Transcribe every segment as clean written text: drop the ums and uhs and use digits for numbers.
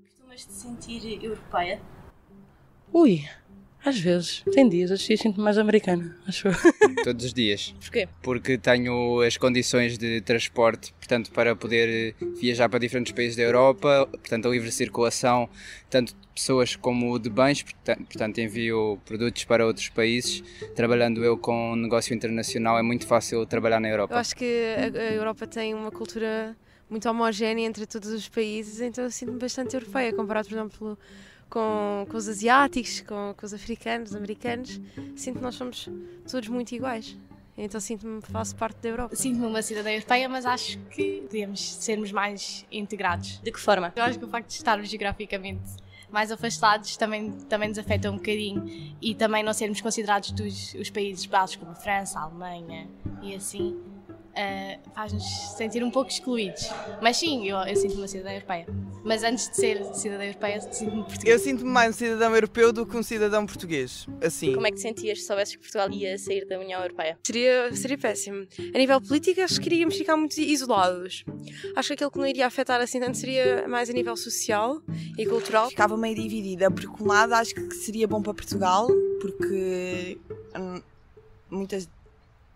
Costumas te sentir europeia? Ui, às vezes. Tem dias, eu sinto-me mais americana, acho eu. Todos os dias. Porquê? Porque tenho as condições de transporte, portanto, para poder viajar para diferentes países da Europa, portanto, a livre circulação, tanto de pessoas como de bens, portanto, envio produtos para outros países. Trabalhando eu com um negócio internacional, é muito fácil trabalhar na Europa. Eu acho que a Europa tem uma cultura muito homogénea entre todos os países, então eu sinto-me bastante europeia, comparado, por exemplo, com os asiáticos, com os africanos, os americanos. Sinto que nós somos todos muito iguais. Então sinto-me que faço parte da Europa. Sinto-me uma cidadã europeia, mas acho que podemos sermos mais integrados. De que forma? Eu acho que o facto de estarmos geograficamente mais afastados também nos afeta um bocadinho, e também não sermos considerados os países bases como a França, a Alemanha e assim, faz-nos sentir um pouco excluídos. Mas sim, eu sinto-me uma cidadã europeia. Mas antes de ser cidadã europeia, sinto-me portuguesa. Eu sinto-me mais um cidadão europeu do que um cidadão português. Assim. Como é que te sentias se soubesses que Portugal ia sair da União Europeia? Seria péssimo. A nível político, acho que iríamos ficar muito isolados. Acho que aquilo que não iria afetar assim tanto seria mais a nível social e cultural. Ficava meio dividida, porque um lado acho que seria bom para Portugal, porque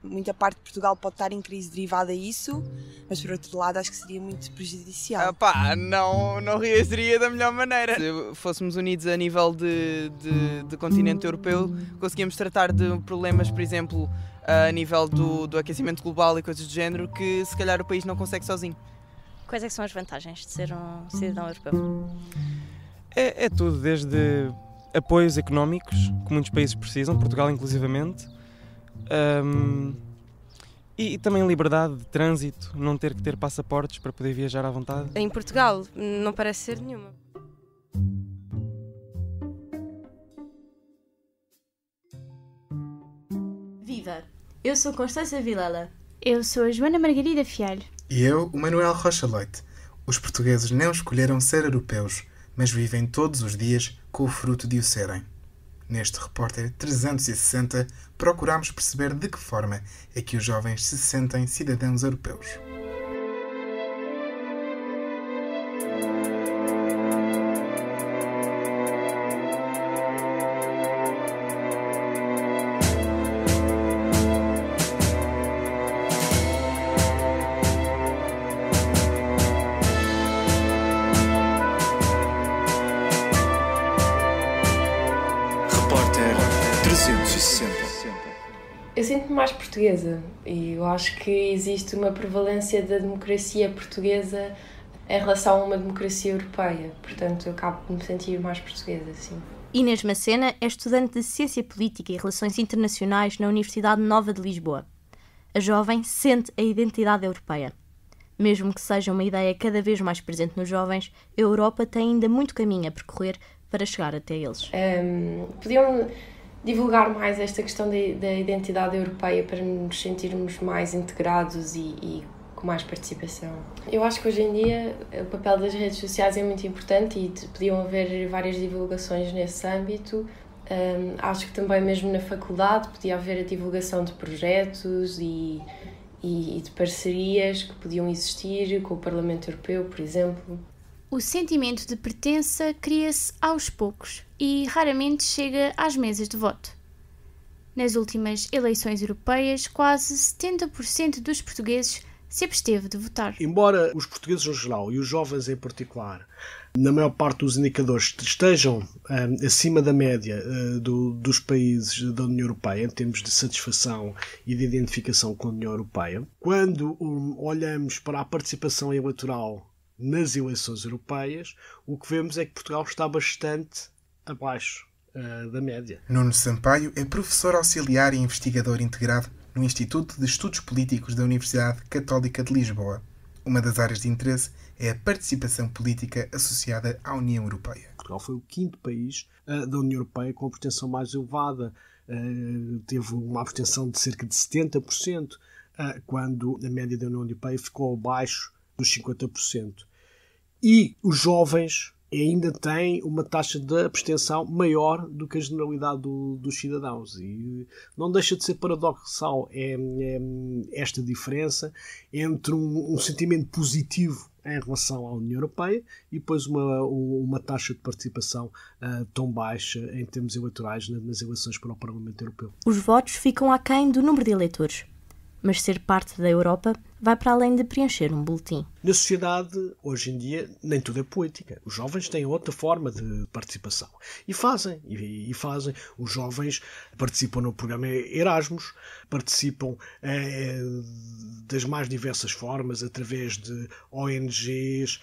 muita parte de Portugal pode estar em crise derivada a isso, mas por outro lado acho que seria muito prejudicial. Não reagiria da melhor maneira. Se fôssemos unidos a nível de continente europeu, conseguíamos tratar de problemas, por exemplo, a nível do aquecimento global e coisas do género, que se calhar o país não consegue sozinho. Quais é que são as vantagens de ser um cidadão europeu? É tudo, desde apoios económicos, que muitos países precisam, Portugal inclusivamente, e também liberdade de trânsito, não ter que ter passaportes para poder viajar à vontade. Em Portugal não parece ser nenhuma. Viva! Eu sou Constança Vilela. Eu sou a Joana Margarida Fialho. E eu, o Manuel Rocha Leite. Os portugueses não escolheram ser europeus, mas vivem todos os dias com o fruto de o serem. Neste Repórter 360, procuramos perceber de que forma é que os jovens se sentem cidadãos europeus. Eu sinto-me mais portuguesa e eu acho que existe uma prevalência da democracia portuguesa em relação a uma democracia europeia. Portanto, eu acabo de me sentir mais portuguesa, sim. Inês Macena é estudante de Ciência Política e Relações Internacionais na Universidade Nova de Lisboa. A jovem sente a identidade europeia. Mesmo que seja uma ideia cada vez mais presente nos jovens, a Europa tem ainda muito caminho a percorrer para chegar até eles. Podiam divulgar mais esta questão da identidade europeia para nos sentirmos mais integrados e com mais participação. Eu acho que hoje em dia o papel das redes sociais é muito importante e podiam haver várias divulgações nesse âmbito. Acho que também mesmo na faculdade podia haver a divulgação de projetos e de parcerias que podiam existir com o Parlamento Europeu, por exemplo. O sentimento de pertença cria-se aos poucos e raramente chega às mesas de voto. Nas últimas eleições europeias, quase 70% dos portugueses se absteve de votar. Embora os portugueses no geral e os jovens em particular, na maior parte dos indicadores, estejam acima da média dos países da União Europeia em termos de satisfação e de identificação com a União Europeia, quando olhamos para a participação eleitoral nas eleições europeias, o que vemos é que Portugal está bastante abaixo da média. Nuno Sampaio é professor auxiliar e investigador integrado no Instituto de Estudos Políticos da Universidade Católica de Lisboa. Uma das áreas de interesse é a participação política associada à União Europeia. Portugal foi o quinto país da União Europeia com a abstenção mais elevada. Teve uma abstenção de cerca de 70%, quando a média da União Europeia ficou abaixo dos 50%. E os jovens ainda tem uma taxa de abstenção maior do que a generalidade dos cidadãos. E não deixa de ser paradoxal esta diferença entre um sentimento positivo em relação à União Europeia e depois uma taxa de participação tão baixa em termos eleitorais nas eleições para o Parlamento Europeu. Os votos ficam aquém do número de eleitores, mas ser parte da Europa vai para além de preencher um boletim. Na sociedade, hoje em dia, nem tudo é política. Os jovens têm outra forma de participação. E fazem. Os jovens participam no programa Erasmus, participam das mais diversas formas, através de ONGs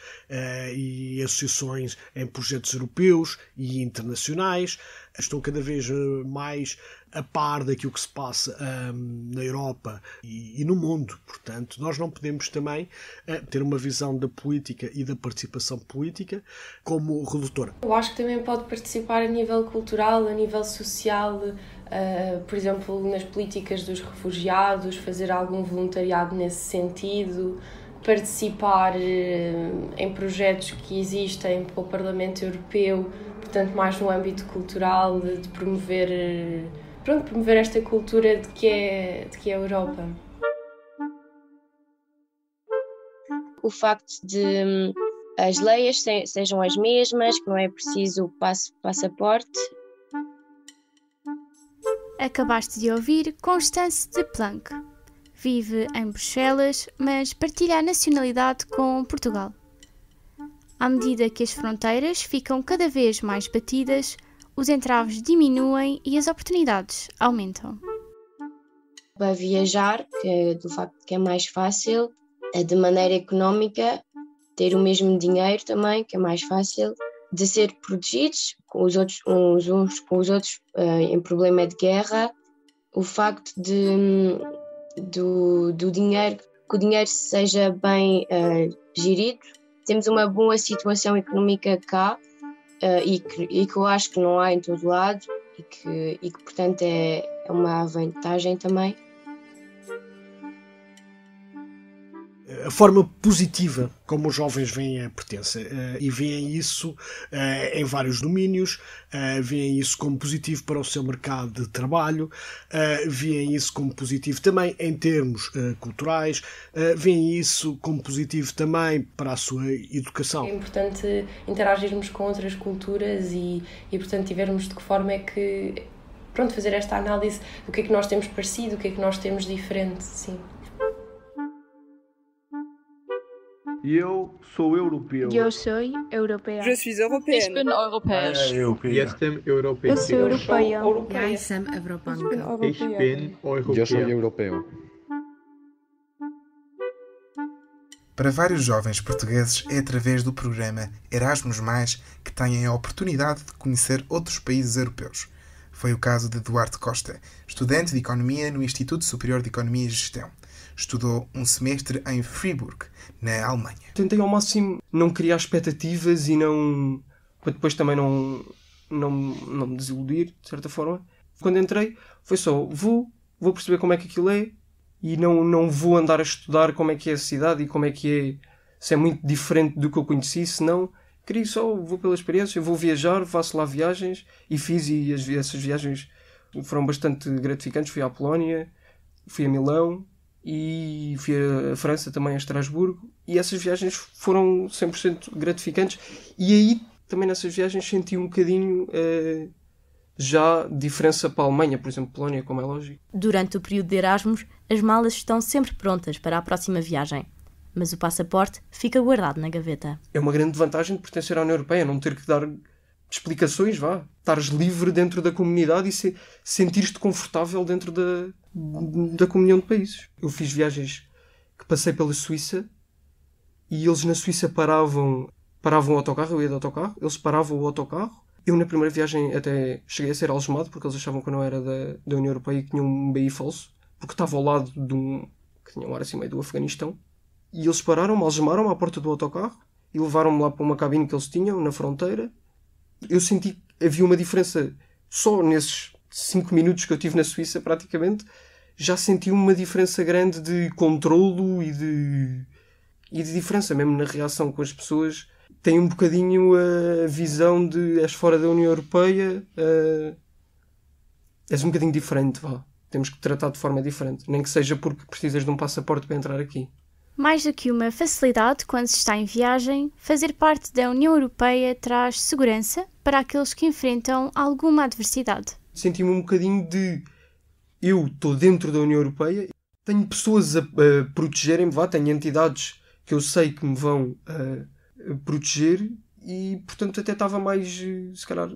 e associações em projetos europeus e internacionais. Estão cada vez mais a par daquilo que se passa na Europa e no mundo. Portanto, nós não podemos também ter uma visão da política e da participação política como redutora. Eu acho que também pode participar a nível cultural, a nível social, por exemplo, nas políticas dos refugiados, fazer algum voluntariado nesse sentido, participar em projetos que existem para o Parlamento Europeu, portanto mais no âmbito cultural, de promover esta cultura de que é a Europa. O facto de as leis sejam as mesmas, que não é preciso passaporte. Acabaste de ouvir Constance de Planck. Vive em Bruxelas, mas partilha a nacionalidade com Portugal. À medida que as fronteiras ficam cada vez mais batidas, os entraves diminuem e as oportunidades aumentam. Para viajar, do facto que é mais fácil, de maneira económica, ter o mesmo dinheiro também, que é mais fácil, de ser protegidos com os outros, uns com os outros em problema de guerra, o facto do dinheiro, que o dinheiro seja bem gerido. Temos uma boa situação económica cá e que eu acho que não há em todo lado e que portanto é uma vantagem também. A forma positiva como os jovens veem a pertença e veem isso em vários domínios, veem isso como positivo para o seu mercado de trabalho, veem isso como positivo também em termos culturais, veem isso como positivo também para a sua educação. É importante interagirmos com outras culturas e portanto, tivermos de que forma é que, fazer esta análise do que é que nós temos parecido, o que é que nós temos diferente, sim. Eu sou europeu. Eu sou europeia. Je suis européenne. Ich bin europäisch. Jestem europeu. Eu sou europeia. Ja jestem Evropanka. Ich bin europeu. Eu sou europeu. Para vários jovens portugueses é através do programa Erasmus+, que têm a oportunidade de conhecer outros países europeus. Foi o caso de Duarte Costa, estudante de Economia no Instituto Superior de Economia e Gestão. Estudou um semestre em Friburgo, na Alemanha. Tentei ao máximo não criar expectativas e para depois também não me desiludir, de certa forma. Quando entrei, foi só, vou perceber como é que aquilo é e não vou andar a estudar como é que é a cidade e como é que é, se é muito diferente do que eu conheci, senão queria só, vou pela experiência, vou viajar, faço lá viagens e fiz, e essas viagens foram bastante gratificantes. Fui à Polónia, fui a Milão, e fui à França também, a Estrasburgo, e essas viagens foram 100% gratificantes, e aí também nessas viagens senti um bocadinho já diferença para a Alemanha, por exemplo, Polónia, como é lógico. Durante o período de Erasmus, as malas estão sempre prontas para a próxima viagem, mas o passaporte fica guardado na gaveta. É uma grande vantagem de pertencer à União Europeia, não ter que dar explicações, estares livre dentro da comunidade e sentir-te confortável dentro da comunhão de países. Eu fiz viagens que passei pela Suíça e eles na Suíça paravam o autocarro, eu ia de autocarro, eles paravam o autocarro. Eu na primeira viagem até cheguei a ser algemado porque eles achavam que eu não era da União Europeia e que tinha um BI falso, porque estava ao lado de que tinha um ar assim meio do Afeganistão. E eles pararam-me, algemaram-me à porta do autocarro e levaram-me lá para uma cabine que eles tinham na fronteira. Eu senti que havia uma diferença só nesses 5 minutos que eu tive na Suíça, praticamente. Já senti uma diferença grande de controlo e de diferença mesmo na reação com as pessoas. têm um bocadinho a visão de és fora da União Europeia, és um bocadinho diferente, vá. Temos que tratar de forma diferente, nem que seja porque precisas de um passaporte para entrar aqui. Mais do que uma facilidade quando se está em viagem, fazer parte da União Europeia traz segurança para aqueles que enfrentam alguma adversidade. Senti-me um bocadinho de... Eu estou dentro da União Europeia, tenho pessoas a protegerem-me, tenho entidades que eu sei que me vão proteger e, portanto, até estava mais, se calhar,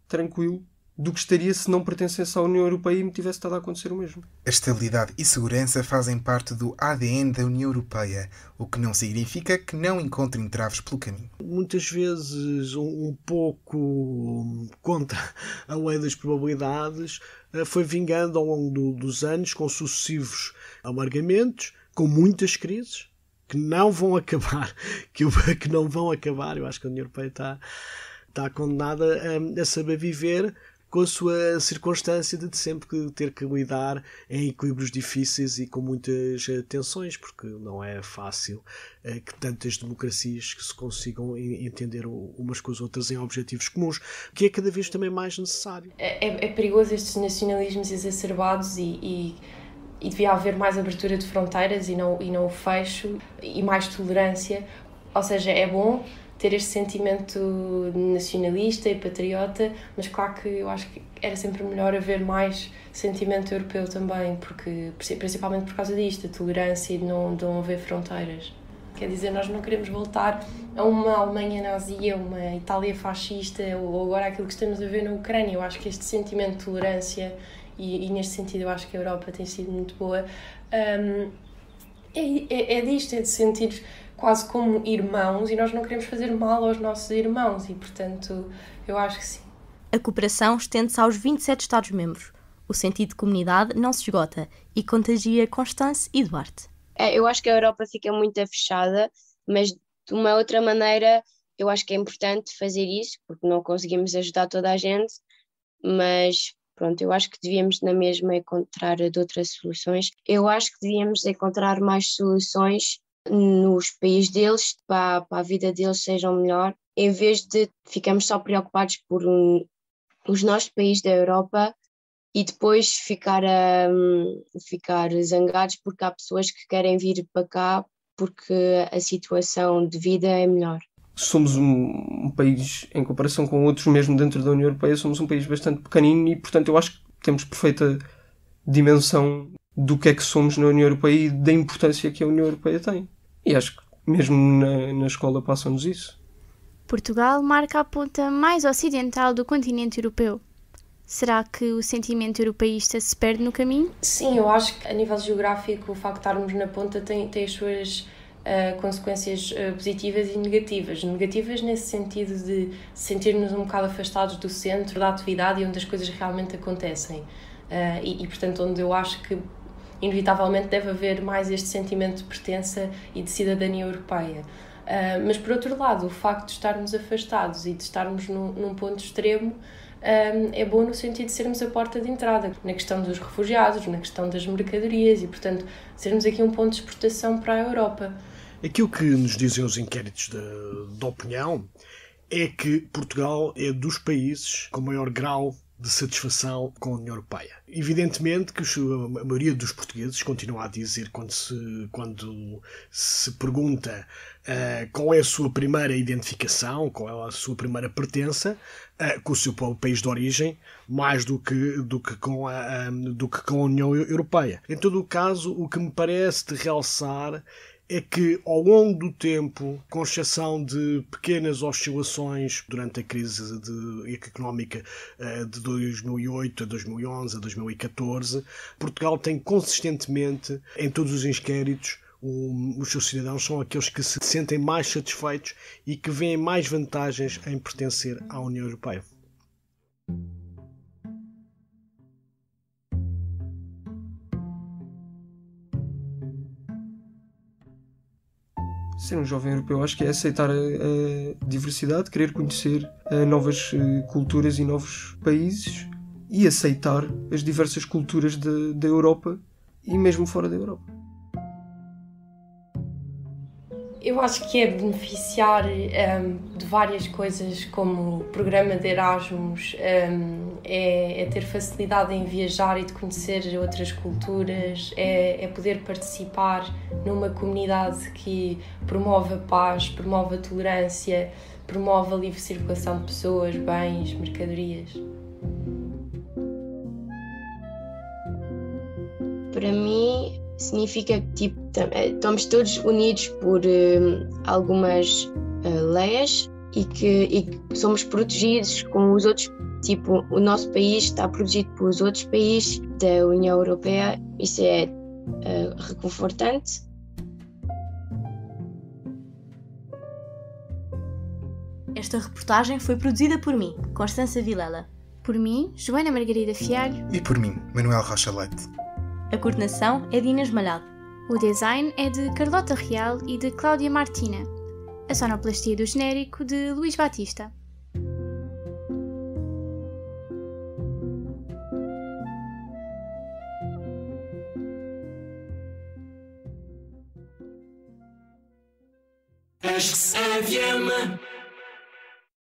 tranquilo do que estaria se não pertencesse à União Europeia e me tivesse estado a acontecer o mesmo. A estabilidade e segurança fazem parte do ADN da União Europeia, o que não significa que não encontre entraves pelo caminho. Muitas vezes, um pouco contra a lei das probabilidades, foi vingando ao longo dos anos com sucessivos alargamentos, com muitas crises, que não vão acabar, que não vão acabar. Eu acho que a União Europeia está condenada a saber viver com a sua circunstância de sempre ter que lidar em equilíbrios difíceis e com muitas tensões, porque não é fácil que tantas democracias que se consigam entender umas com as outras em objetivos comuns, que é cada vez também mais necessário. É perigoso estes nacionalismos exacerbados e devia haver mais abertura de fronteiras e não o fecho e mais tolerância. Ou seja, é bom ter este sentimento nacionalista e patriota, mas claro que eu acho que era sempre melhor haver mais sentimento europeu também, porque, principalmente por causa disto, a tolerância e de não haver fronteiras. Quer dizer, nós não queremos voltar a uma Alemanha nazi, a uma Itália fascista, ou agora aquilo que estamos a ver na Ucrânia. Eu acho que este sentimento de tolerância, e neste sentido eu acho que a Europa tem sido muito boa, é disto, é de sentir quase como irmãos, e nós não queremos fazer mal aos nossos irmãos, e portanto eu acho que sim. A cooperação estende-se aos 27 Estados-membros. O sentido de comunidade não se esgota e contagia Constance e Duarte. Eu acho que a Europa fica muito fechada, mas de uma outra maneira eu acho que é importante fazer isso, porque não conseguimos ajudar toda a gente, mas pronto, eu acho que devíamos na mesma encontrar de outras soluções. Eu acho que devíamos encontrar mais soluções nos países deles, para a vida deles seja melhor, em vez de ficarmos só preocupados por os nossos países da Europa e depois ficar zangados porque há pessoas que querem vir para cá porque a situação de vida é melhor. Somos um país, em comparação com outros mesmo dentro da União Europeia, somos um país bastante pequenino e, portanto, eu acho que temos perfeita dimensão do que é que somos na União Europeia e da importância que a União Europeia tem. E acho que mesmo na escola passam-nos isso. Portugal marca a ponta mais ocidental do continente europeu. Será que o sentimento europeísta se perde no caminho? Sim, eu acho que a nível geográfico o facto de estarmos na ponta tem as suas consequências positivas e negativas. Negativas nesse sentido de sentir-nos um bocado afastados do centro da atividade e onde as coisas realmente acontecem. E portanto, onde eu acho que inevitavelmente deve haver mais este sentimento de pertença e de cidadania europeia. Mas por outro lado, o facto de estarmos afastados e de estarmos num ponto extremo é bom no sentido de sermos a porta de entrada na questão dos refugiados, na questão das mercadorias e, portanto, sermos aqui um ponto de exportação para a Europa. Aquilo que nos dizem os inquéritos de opinião é que Portugal é dos países com maior grau de satisfação com a União Europeia. Evidentemente que a maioria dos portugueses continua a dizer, quando se pergunta qual é a sua primeira identificação, qual é a sua primeira pertença, com o seu país de origem, mais do que com a União Europeia. Em todo o caso, o que me parece de realçar é que, ao longo do tempo, com exceção de pequenas oscilações durante a crise económica de 2008 a 2011 a 2014, Portugal tem consistentemente, em todos os inquéritos, os seus cidadãos são aqueles que se sentem mais satisfeitos e que veem mais vantagens em pertencer à União Europeia. Ser um jovem europeu acho que é aceitar a diversidade, querer conhecer novas culturas e novos países e aceitar as diversas culturas da Europa e mesmo fora da Europa. Eu acho que é beneficiar de várias coisas, como o programa de Erasmus, é ter facilidade em viajar e de conhecer outras culturas, é poder participar numa comunidade que promove a paz, promove a tolerância, promove a livre circulação de pessoas, bens, mercadorias. Para mim, significa que tipo, estamos todos unidos por algumas leis e que somos protegidos com os outros. Tipo, o nosso país está protegido pelos outros países da União Europeia. Isso é reconfortante. Esta reportagem foi produzida por mim, Constança Vilela. Por mim, Joana Margarida Fialho. E por mim, Manuel Rocha Leite. A coordenação é de Inês Malhado. O design é de Carlota Real e de Cláudia Martina. A sonoplastia do genérico de Luís Batista. RCFM